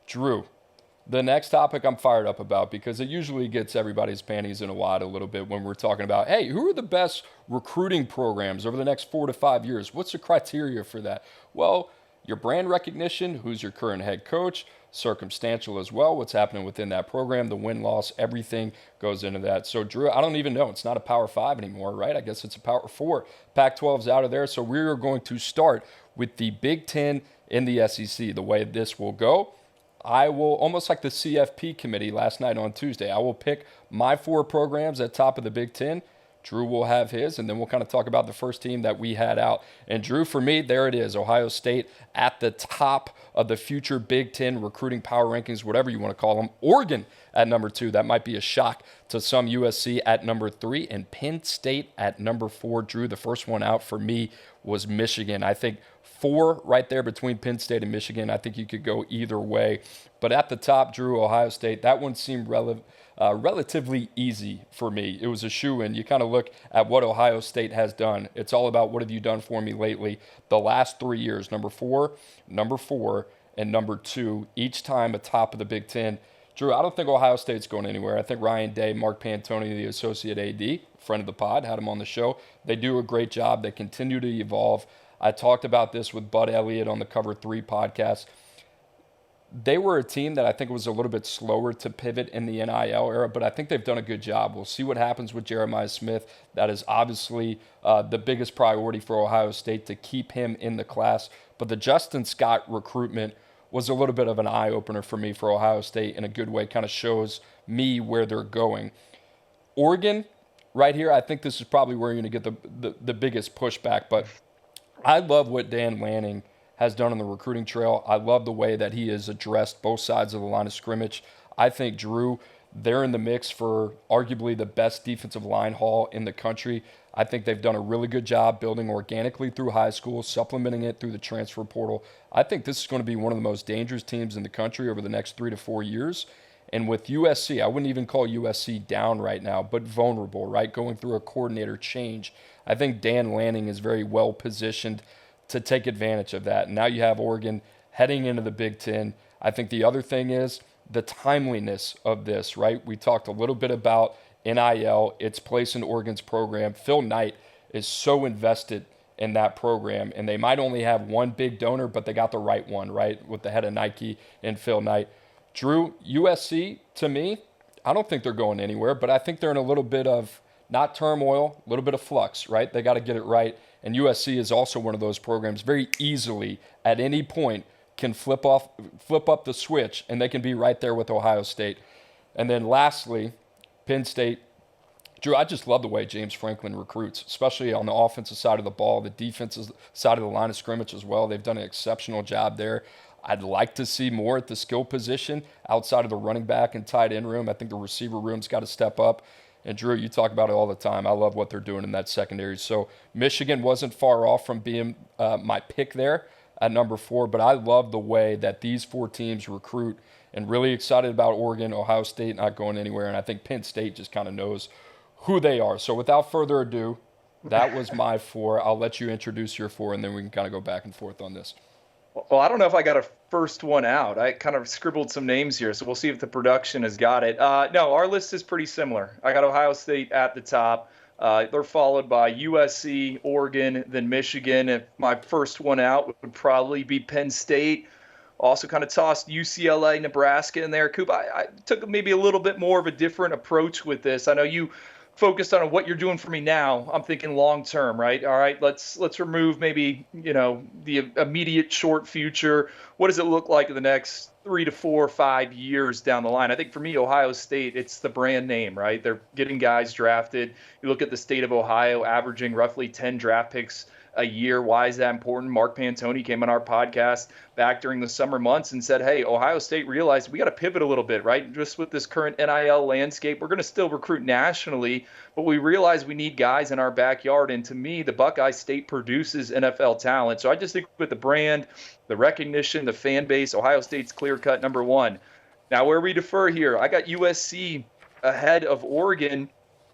Drew, the next topic I'm fired up about because it usually gets everybody's panties in a wad a little bit when we're talking about, hey, who are the best recruiting programs over the next 4 to 5 years? What's the criteria for that? Well, your brand recognition, who's your current head coach, circumstantial as well, what's happening within that program, the win loss, everything goes into that. So, Drew, I don't even know. It's not a Power 5 anymore, right? I guess it's a Power 4. Pac 12's out of there. So, we are going to start with the Big Ten in the SEC. The way this will go, I will, almost like the CFP committee last night on Tuesday, I will pick my 4 programs at top of the Big Ten. Drew will have his, and then we'll kind of talk about the first team that we had out. And Drew, for me, there it is. Ohio State at the top of the future Big Ten recruiting power rankings, whatever you want to call them. Oregon at number 2. That might be a shock to some. USC at number 3, and Penn State at number 4. Drew, the first one out for me was Michigan. I think 4 right there between Penn State and Michigan. I think you could go either way. But at the top, Drew, Ohio State, that one seemed relatively easy for me. It was a shoo-in. You kind of look at what Ohio State has done. It's all about what have you done for me lately. The last 3 years, number 4, and number 2, each time atop of the Big Ten. Drew, I don't think Ohio State's going anywhere. I think Ryan Day, Mark Pantoni, the associate AD, friend of the pod, had him on the show. They do a great job. They continue to evolve. I talked about this with Bud Elliott on the Cover 3 podcast. They were a team that I think was a little bit slower to pivot in the NIL era, but I think they've done a good job. We'll see what happens with Jeremiah Smith. That is obviously the biggest priority for Ohio State, to keep him in the class. But the Justin Scott recruitment was a little bit of an eye-opener for me for Ohio State in a good way. Kind of shows me where they're going. Oregon, right here, I think this is probably where you're going to get the biggest pushback. But I love what Dan Lanning has done on the recruiting trail. I love the way that he has addressed both sides of the line of scrimmage. I think, Drew, they're in the mix for arguably the best defensive line haul in the country. I think they've done a really good job building organically through high school, supplementing it through the transfer portal. I think this is going to be one of the most dangerous teams in the country over the next 3 to 4 years. And with USC, I wouldn't even call USC down right now, but vulnerable, right? Going through a coordinator change. I think Dan Lanning is very well positioned to take advantage of that. And now you have Oregon heading into the Big Ten. I think the other thing is the timeliness of this, right? We talked a little bit about NIL, its place in Oregon's program. Phil Knight is so invested in that program, and they might only have one big donor, but they got the right one, right? With the head of Nike and Phil Knight. Drew, USC, to me, I don't think they're going anywhere, but I think they're in a little bit of, not turmoil, a little bit of flux, right? They got to get it right. And USC is also one of those programs very easily at any point can flip up the switch, and they can be right there with Ohio State. And then lastly, Penn State. Drew, I just love the way James Franklin recruits, especially on the offensive side of the ball, the defensive side of the line of scrimmage as well. They've done an exceptional job there. I'd like to see more at the skill position outside of the running back and tight end room. I think the receiver room's got to step up. And Drew, you talk about it all the time. I love what they're doing in that secondary. So Michigan wasn't far off from being my pick there at number 4, but I love the way that these 4 teams recruit, and really excited about Oregon, Ohio State not going anywhere. And I think Penn State just kind of knows who they are. So without further ado, that was my 4. I'll let you introduce your 4, and then we can kind of go back and forth on this. Well, I don't know if I got a first one out. I kind of scribbled some names here, so we'll see if the production has got it. No, our list is pretty similar. I got Ohio State at the top. They're followed by USC, Oregon, then Michigan. If my first one out would probably be Penn State. Also kind of tossed UCLA, Nebraska in there. Coop, I took maybe a little bit more of a different approach with this. I know you focused on what you're doing for me now. I'm thinking long term, right? All right, let's remove maybe, the immediate short future. What does it look like in the next 3 to 4 or 5 years down the line? I think for me, Ohio State, it's the brand name, right? They're getting guys drafted. You look at the state of Ohio averaging roughly 10 draft picks a year. Why is that important? Mark Pantoni came on our podcast back during the summer months and said, hey, Ohio State realized we got to pivot a little bit, right? Just with this current NIL landscape, we're going to still recruit nationally, but we realize we need guys in our backyard. And to me, the Buckeye State produces NFL talent. So I just think with the brand, the recognition, the fan base, Ohio State's clear-cut number 1. Now, where we defer here, I got USC ahead of Oregon,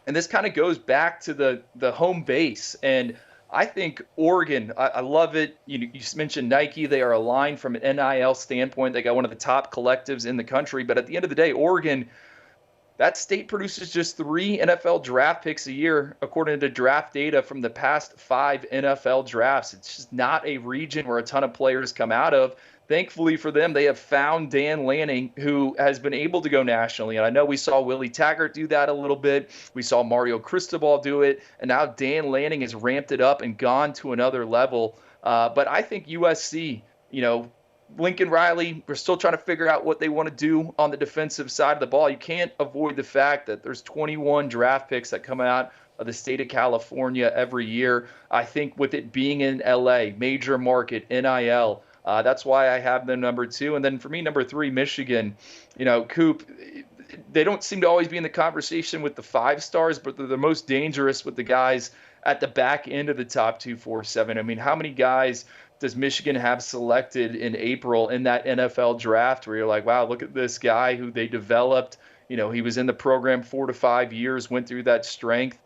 and this kind of goes back to the home base. And I think Oregon, I love it. You mentioned Nike. They are aligned from an NIL standpoint. They got one of the top collectives in the country. But at the end of the day, Oregon, that state produces just 3 NFL draft picks a year, according to draft data from the past 5 NFL drafts. It's just not a region where a ton of players come out of. Thankfully for them, they have found Dan Lanning, who has been able to go nationally. And I know we saw Willie Taggart do that a little bit. We saw Mario Cristobal do it. And now Dan Lanning has ramped it up and gone to another level. But I think USC, Lincoln Riley, we're still trying to figure out what they want to do on the defensive side of the ball. You can't avoid the fact that there's 21 draft picks that come out of the state of California every year. I think with it being in LA, major market, NIL, that's why I have them number 2. And then for me, number 3, Michigan. Coop, they don't seem to always be in the conversation with the 5 stars, but they're the most dangerous with the guys at the back end of the top 2, 4, 7. I mean, how many guys does Michigan have selected in April in that NFL draft where you're like, wow, look at this guy who they developed. He was in the program 4 to 5 years, went through that strength.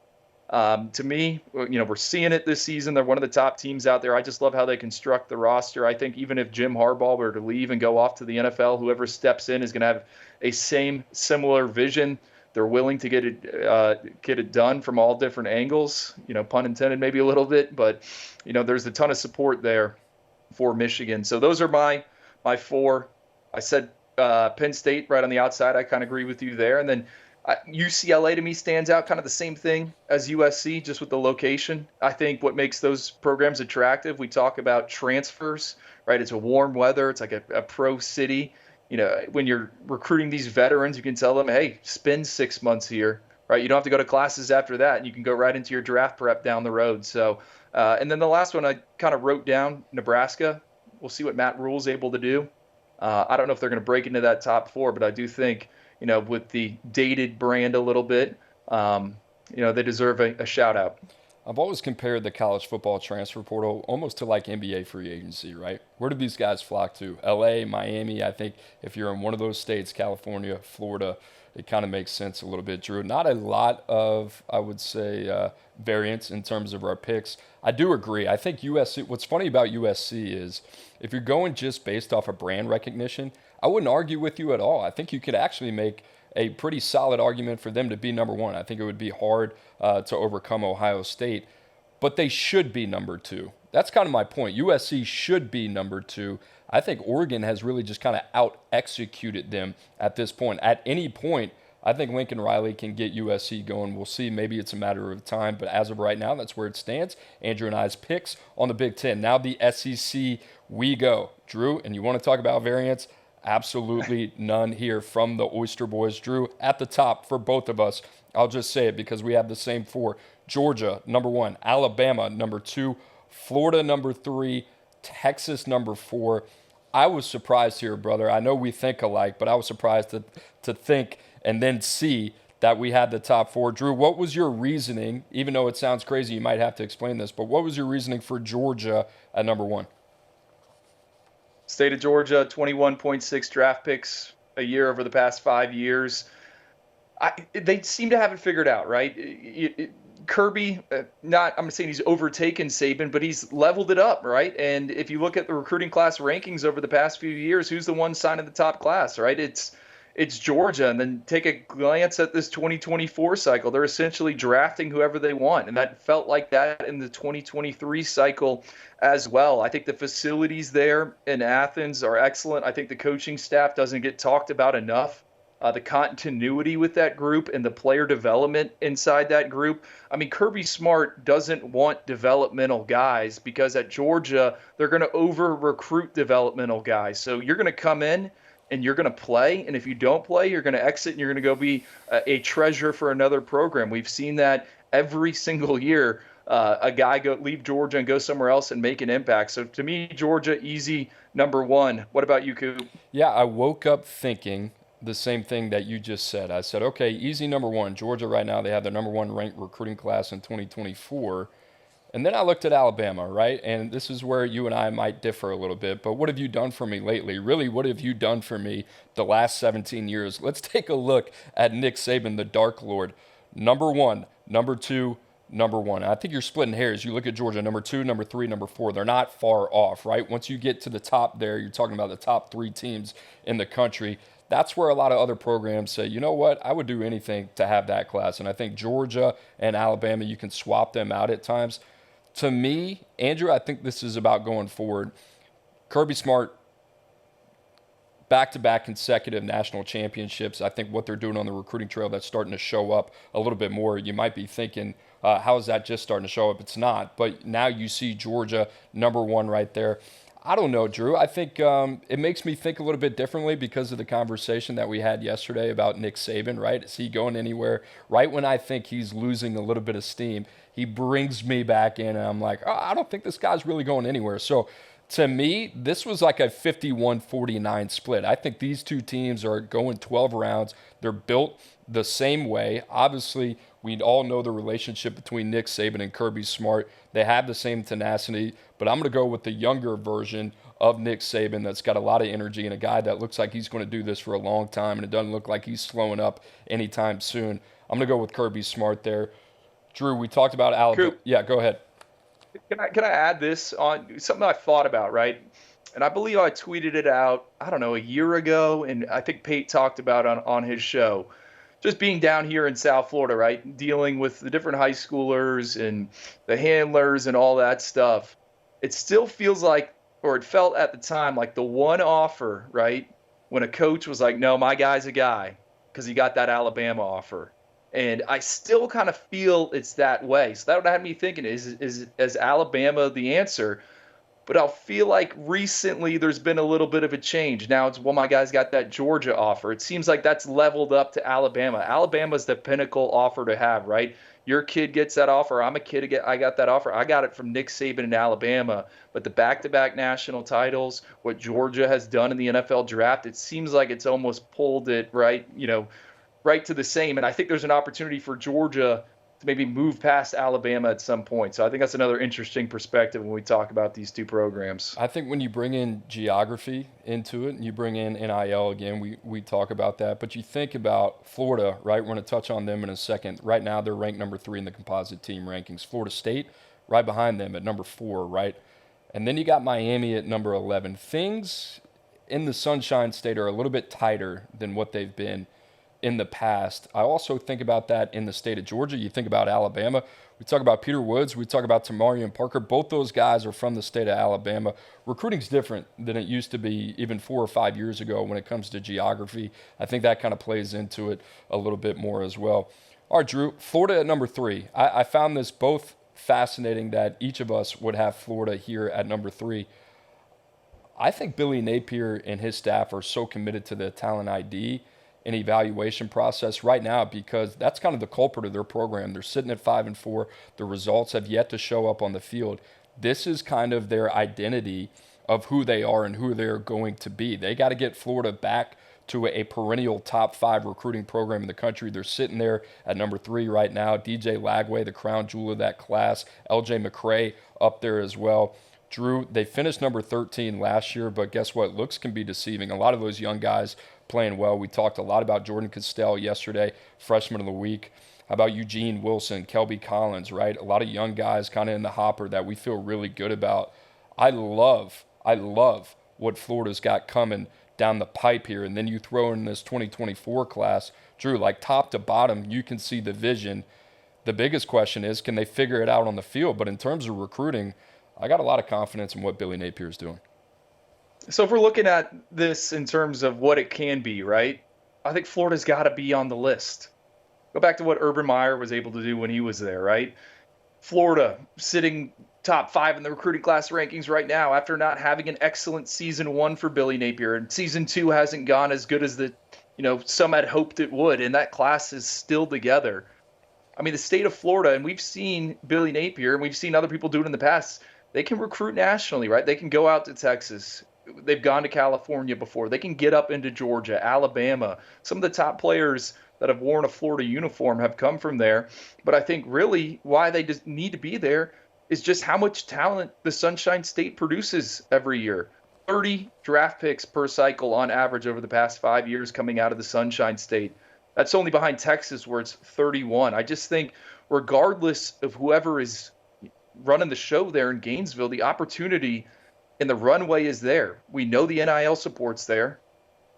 To me, we're seeing it this season. They're one of the top teams out there. I just love how they construct the roster. I think even if Jim Harbaugh were to leave and go off to the NFL, whoever steps in is going to have a similar vision. They're willing to get it done from all different angles, pun intended maybe a little bit, but there's a ton of support there for Michigan. So those are my 4. I said Penn State right on the outside. I kind of agree with you there. And then UCLA to me stands out, kind of the same thing as USC, just with the location. I think what makes those programs attractive, we talk about transfers, right? It's a warm weather. It's like a pro city. When you're recruiting these veterans, you can tell them, hey, spend 6 months here, right? You don't have to go to classes after that, and you can go right into your draft prep down the road. So, and then the last one I kind of wrote down, Nebraska. We'll see what Matt Rule's able to do. I don't know if they're going to break into that top 4, but I do think, with the dated brand a little bit, they deserve a shout out. I've always compared the college football transfer portal almost to like NBA free agency, right? Where do these guys flock to? LA, Miami. I think if you're in one of those states, California, Florida, it kind of makes sense a little bit, Drew. Not a lot of, I would say, variance in terms of our picks. I do agree. I think USC, what's funny about USC is if you're going just based off of brand recognition, I wouldn't argue with you at all. I think you could actually make a pretty solid argument for them to be number 1. I think it would be hard to overcome Ohio State, but they should be number 2. That's kind of my point. USC should be number 2. I think Oregon has really just kind of out-executed them at this point. At any point, I think Lincoln Riley can get USC going. We'll see. Maybe it's a matter of time, but as of right now, that's where it stands. Andrew and I's picks on the Big Ten. Now the SEC we go. Drew, and you want to talk about variance? Absolutely none here from the Oyster Boys. Drew, at the top for both of us, I'll just say it because we have the same 4. Georgia, number 1. Alabama, number 2. Florida, number 3. Texas, number 4. I was surprised here, brother. I know we think alike, but I was surprised to think and then see that we had the top 4. Drew, what was your reasoning, even though it sounds crazy, you might have to explain this, but what was your reasoning for Georgia at number 1? State of Georgia, 21.6 draft picks a year over the past 5 years. They seem to have it figured out, right? Kirby, I'm saying he's overtaken Saban, but he's leveled it up, right? And if you look at the recruiting class rankings over the past few years, who's the one signing the top class, right? It's Georgia. And then take a glance at this 2024 cycle. They're essentially drafting whoever they want. And that felt like that in the 2023 cycle as well. I think the facilities there in Athens are excellent. I think the coaching staff doesn't get talked about enough. The continuity with that group and the player development inside that group. I mean, Kirby Smart doesn't want developmental guys because at Georgia, they're going to over-recruit developmental guys. So you're going to come in and you're going to play. And if you don't play, you're going to exit and you're going to go be a treasure for another program. We've seen that every single year. A guy leave Georgia and go somewhere else and make an impact. So to me, Georgia, easy number 1. What about you, Coop? Yeah, I woke up thinking the same thing that you just said. I said, okay, easy number 1. Georgia right now, they have their number 1 ranked recruiting class in 2024. And then I looked at Alabama, right? And this is where you and I might differ a little bit. But what have you done for me lately? Really, what have you done for me the last 17 years? Let's take a look at Nick Saban, the Dark Lord. Number 1, number 2, number one. I think you're splitting hairs. You look at Georgia, number 2, number 3, number 4. They're not far off, right? Once you get to the top there, you're talking about the top 3 teams in the country. That's where a lot of other programs say, you know what, I would do anything to have that class. And I think Georgia and Alabama, you can swap them out at times. To me, Andrew, I think this is about going forward. Kirby Smart, back-to-back consecutive national championships. I think what they're doing on the recruiting trail, that's starting to show up a little bit more. You might be thinking, how is that just starting to show up? It's not. But now you see Georgia number 1 right there. I don't know, Drew. I think it makes me think a little bit differently because of the conversation that we had yesterday about Nick Saban, right? Is he going anywhere? Right when I think he's losing a little bit of steam, he brings me back in, and I'm like, oh, I don't think this guy's really going anywhere. So to me, this was like a 51-49 split. I think these two teams are going 12 rounds. They're built the same way. Obviously, we all know the relationship between Nick Saban and Kirby Smart. They have the same tenacity, but I'm going to go with the younger version of Nick Saban that's got a lot of energy and a guy that looks like he's going to do this for a long time, and it doesn't look like he's slowing up anytime soon. I'm going to go with Kirby Smart there. Drew, we talked about Alabama. Yeah, go ahead. Can I add this on something I thought about, right? And I believe I tweeted it out, I don't know, a year ago, and I think Pate talked about on his show. Just being down here in South Florida, right? Dealing with the different high schoolers and the handlers and all that stuff. It still feels like, or it felt at the time, like the one offer, right? When a coach was like, no, my guy's a guy, because he got that Alabama offer. And I still kind of feel it's that way. So that had me thinking, is Alabama the answer? But I feel like recently there's been a little bit of a change. Now it's, well, my guy's got that Georgia offer. It seems like that's leveled up to Alabama. Alabama's the pinnacle offer to have, right? Your kid gets that offer. I'm a kid. I got that offer. I got it from Nick Saban in Alabama. But the back-to-back national titles, what Georgia has done in the NFL draft, it seems like it's almost pulled it right, right to the same. And I think there's an opportunity for Georgia to maybe move past Alabama at some point. So I think that's another interesting perspective when we talk about these two programs. I think when you bring in geography into it and you bring in NIL again, we talk about that. But you think about Florida, right? We're going to touch on them in a second. Right now, they're ranked number 3 in the composite team rankings. Florida State, right behind them at number 4, right? And then you got Miami at number 11. Things in the Sunshine State are a little bit tighter than what they've been in the past. I also think about that in the state of Georgia. You think about Alabama. We talk about Peter Woods. We talk about Tamarian Parker. Both those guys are from the state of Alabama. Recruiting's different than it used to be even 4 or 5 years ago when it comes to geography. I think that kind of plays into it a little bit more as well. All right, Drew, Florida at number 3. I found this both fascinating that each of us would have Florida here at number 3. I think Billy Napier and his staff are so committed to the talent ID and evaluation process right now because that's kind of the culprit of their program. They're sitting at 5-4. The results have yet to show up on the field. This is kind of their identity of who they are and who they're going to be. They got to get Florida back to a perennial top 5 recruiting program in the country. They're sitting there at number 3 right now. DJ Lagway, the crown jewel of that class. LJ McCray up there as well. Drew, they finished number 13 last year, but guess what? Looks can be deceiving. A lot of those young guys playing well. We talked a lot about Jordan Castell yesterday, freshman of the week. How about Eugene Wilson, Kelby Collins, right? A lot of young guys kind of in the hopper that we feel really good about. I love what Florida's got coming down the pipe here. And then you throw in this 2024 class, Drew, like top to bottom, you can see the vision. The biggest question is, can they figure it out on the field? But in terms of recruiting, I got a lot of confidence in what Billy Napier is doing. So if we're looking at this in terms of what it can be, right, I think Florida's got to be on the list. Go back to what Urban Meyer was able to do when he was there, right? Florida sitting top 5 in the recruiting class rankings right now after not having an excellent season 1 for Billy Napier. And season 2 hasn't gone as good as some had hoped it would. And that class is still together. I mean, the state of Florida, and we've seen Billy Napier and we've seen other people do it in the past, they can recruit nationally, right? They can go out to Texas. They've gone to California before. They can get up into Georgia, Alabama. Some of the top players that have worn a Florida uniform have come from there. But I think really why they just need to be there is just how much talent the Sunshine State produces every year. 30 draft picks per cycle on average over the past 5 years coming out of the Sunshine State. That's only behind Texas where it's 31. I just think regardless of whoever is running the show there in Gainesville, the opportunity and the runway is there. We know the NIL support's there.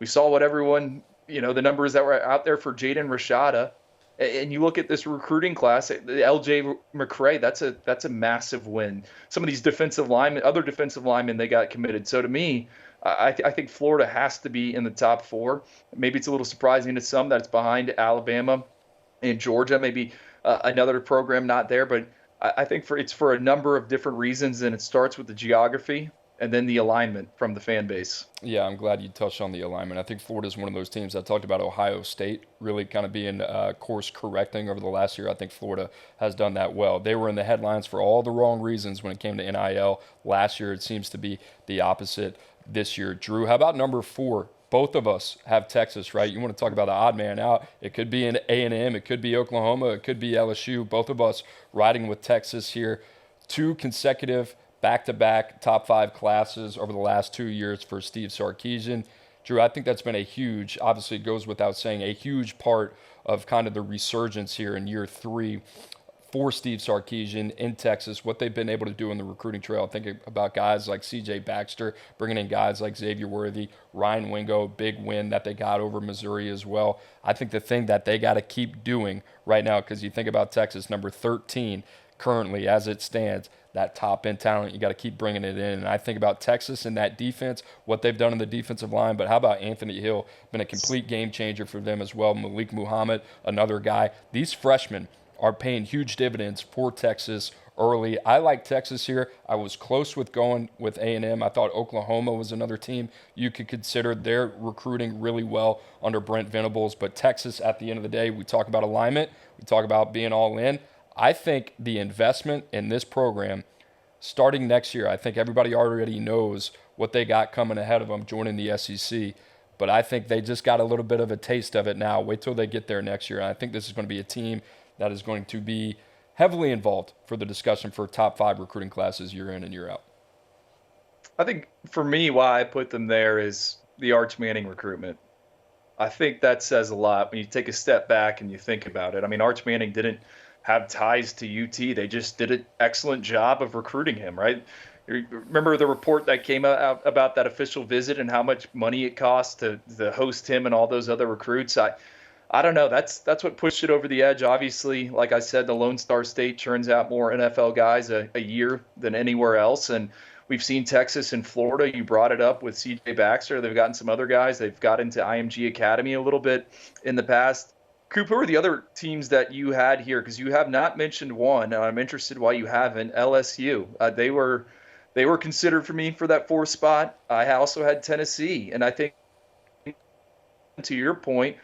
We saw what everyone, the numbers that were out there for Jaden Rashada. And you look at this recruiting class, the L.J. McCray, that's a massive win. Some of these other defensive linemen, they got committed. So to me, I think Florida has to be in the top 4. Maybe it's a little surprising to some that it's behind Alabama and Georgia, maybe another program not there. But I think it's for a number of different reasons, and it starts with the geography and then the alignment from the fan base. Yeah, I'm glad you touched on the alignment. I think Florida's one of those teams. I talked about Ohio State really kind of being course correcting over the last year. I think Florida has done that well. They were in the headlines for all the wrong reasons when it came to NIL. Last year, it seems to be the opposite this year. Drew, how about number 4? Both of us have Texas, right? You want to talk about the odd man out. It could be an A&M. It could be Oklahoma. It could be LSU. Both of us riding with Texas here. 2 consecutive back-to-back top 5 classes over the last 2 years for Steve Sarkisian. Drew, I think that's been a huge, obviously it goes without saying, a huge part of kind of the resurgence here in year 3 for Steve Sarkisian in Texas, what they've been able to do in the recruiting trail. Think about guys like C.J. Baxter, bringing in guys like Xavier Worthy, Ryan Wingo, big win that they got over Missouri as well. I think the thing that they got to keep doing right now, because you think about Texas, number 13 currently as it stands, that top-end talent, you got to keep bringing it in. And I think about Texas and that defense, what they've done in the defensive line, but how about Anthony Hill? Been a complete game changer for them as well. Malik Muhammad, another guy. These freshmen are paying huge dividends for Texas early. I like Texas here. I was close with going with A&M. I thought Oklahoma was another team you could consider. They're recruiting really well under Brent Venables. But Texas, at the end of the day, we talk about alignment. We talk about being all in. I think the investment in this program starting next year, I think everybody already knows what they got coming ahead of them joining the SEC, but I think they just got a little bit of a taste of it now. Wait till they get there next year. And I think this is going to be a team that is going to be heavily involved for the discussion for top 5 recruiting classes year in and year out. I think for me, why I put them there is the Arch Manning recruitment. I think that says a lot when you take a step back and you think about it. I mean, Arch Manning didn't have ties to UT. They just did an excellent job of recruiting him, right? Remember the report that came out about that official visit and how much money it cost to host him and all those other recruits? I don't know. That's what pushed it over the edge. Obviously, like I said, the Lone Star State churns out more NFL guys a year than anywhere else. And we've seen Texas and Florida. You brought it up with C.J. Baxter. They've gotten some other guys. They've got into IMG Academy a little bit in the past. Coop, who are the other teams that you had here? Because you have not mentioned one, and I'm interested why you haven't. LSU. They were considered for me for that 4th spot. I also had Tennessee, and I think to your point,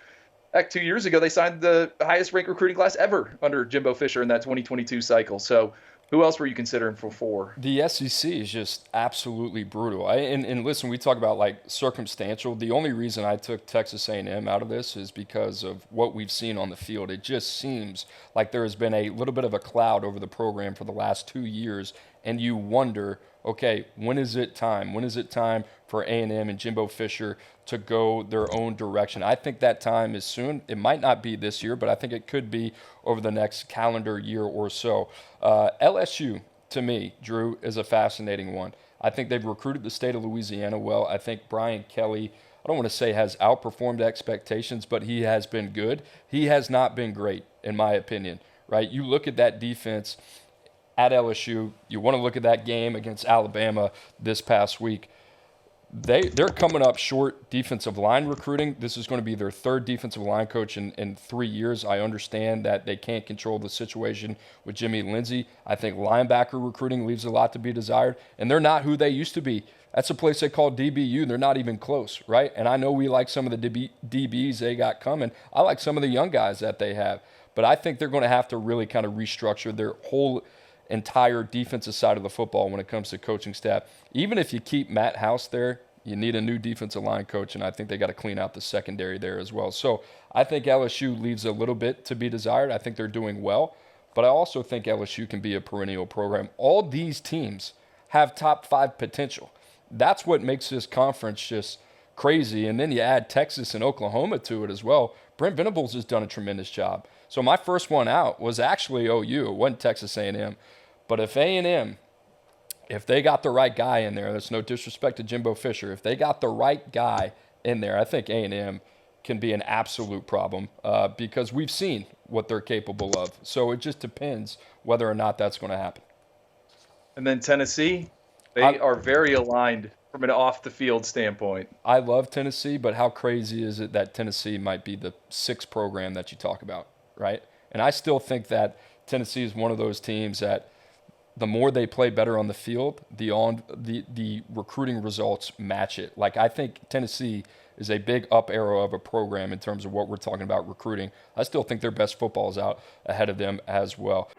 back 2 years ago, they signed the highest ranked recruiting class ever under Jimbo Fisher in that 2022 cycle. So who else were you considering for 4? The SEC is just absolutely brutal. And listen, we talk about like circumstantial. The only reason I took Texas A&M out of this is because of what we've seen on the field. It just seems like there has been a little bit of a cloud over the program for the last 2 years, and you wonder, okay, when is it time? When is it time for A&M and Jimbo Fisher to go their own direction? I think that time is soon. It might not be this year, but I think it could be over the next calendar year or so. LSU, to me, Drew, is a fascinating one. I think they've recruited the state of Louisiana well. I think Brian Kelly, I don't want to say has outperformed expectations, but he has been good. He has not been great, in my opinion, right? You look at that defense at LSU. You want to look at that game against Alabama this past week. They're coming up short defensive line recruiting. This is going to be their 3rd defensive line coach in 3 years. I understand that they can't control the situation with Jimmy Lindsey. I think linebacker recruiting leaves a lot to be desired, and they're not who they used to be. That's a place they call DBU. They're not even close, right? And I know we like some of the DBs they got coming. I like some of the young guys that they have. But I think they're going to have to really kind of restructure their whole entire defensive side of the football when it comes to coaching staff. Even if you keep Matt House there, you need a new defensive line coach, and I think they got to clean out the secondary there as well. So I think LSU leaves a little bit to be desired. I think they're doing well, but I also think LSU can be a perennial program. All these teams have top 5 potential. That's what makes this conference just crazy. And then you add Texas and Oklahoma to it as well. Brent Venables has done a tremendous job. So my first one out was actually OU. It wasn't Texas A&M. But if A&M, if they got the right guy in there, that's no disrespect to Jimbo Fisher, if they got the right guy in there, I think A&M can be an absolute problem because we've seen what they're capable of. So it just depends whether or not that's going to happen. And then Tennessee, they are very aligned from an off-the-field standpoint. I love Tennessee, but how crazy is it that Tennessee might be the sixth program that you talk about, right? And I still think that Tennessee is one of those teams that the more they play better on the field, the recruiting results match it. Like, I think Tennessee is a big up arrow of a program in terms of what we're talking about recruiting. I still think their best football is out ahead of them as well.